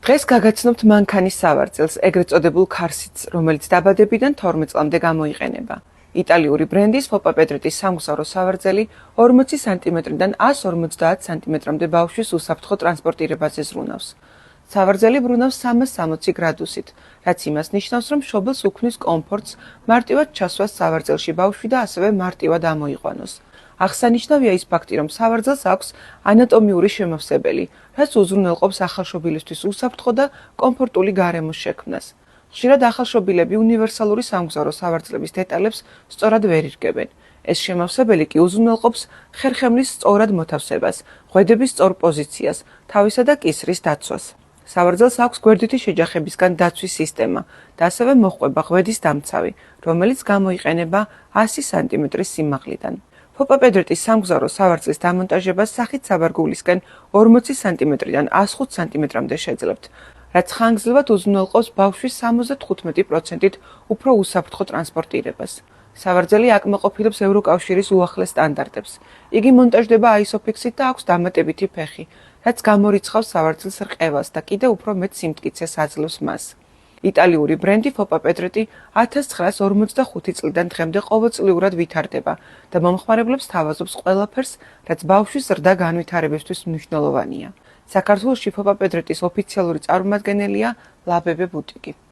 დღეს გაგაცნობთ მანქანის სავარძელს, ეგრეთ წოდებულ ქარსიც, რომელიც დაბადებიდან 12 წლამდე გამოიყენება. იტალიური ბრენდის Foppa-Pedretti სამგზავრო სავარძელი 40 სანტიმეტრიდან 150 სანტიმეტრამდე ბავშვის უსაფრთხო ტრანსპორტირებაზე ზრუნავს. სავარძელი ბრუნავს 360 გრადუსით, რაც იმას ნიშნავს, რომ მშობელს უქმნის კომფორტს მარტივად ჩასვას სავარძელში ბავშვი და ასევე მარტივად ამოიყვანოს. აღსანიშნავია ის ფაქტი, რომ სავარძელს აქვს ანატომიური შემავსებელი, რაც უზრუნველყოფს ახალშობილისთვის უსაფრთხო და კომფორტული გარემოს შექმნას. ხშირად ახალშობილები უნივერსალური სამგზავრო სავარძლების დეტალებს სწორად ვერ ირგებენ. ეს შემავსებელი კი უზრუნველყოფს ხერხემლის სწორად მოთავსებას, ღვედების სწორ პოზიციას, თავისა და კისრის დაცვას. სავარძელს აქვს გვერდითი შეჯახებისგან დაცვის სისტემა და ასევე მოჰყვება ღვედის დამცავი, რომელიც გამოიყენება 100 სანტიმეტრის სიმაღლიდან. Foppa-Pedretti სამგზავრო სავარძლის დამონტაჟებას სახით საბარგულისკენ 40 სანტიმეტრიდან 105 სანტიმეტრამდე შეძლებთ, რაც ხანგრძლივად უზრუნველყოფს ბავშვის 75%-ით უფრო უსაფრთხო ტრანსპორტირებას. სავარძელი აკმაყოფილებს ევროკავშირის უახლეს სტანდარტებს. იგი მონტაჟდება ISOFIX-ით და აქვს დამატებითი ფეხი, რაც გამორიცხავს სავარძლის რყევას და კიდევ უფრო მეტ სიმტკიცეს აძლევს მას. იტალიური ბრენდი Foppa-Pedretti 1945 წლიდან დღემდე ყოველწლიურად ვითარდება და მომხმარებლებს თავაზობს ყველაფერს, რაც ბავშვის ზრდა განვითარებისთვის მნიშვნელოვანია. საქართველოში Foppa-Pedrettis ოფიციალური წარმომადგენელია ლაბებე ბუტიკი.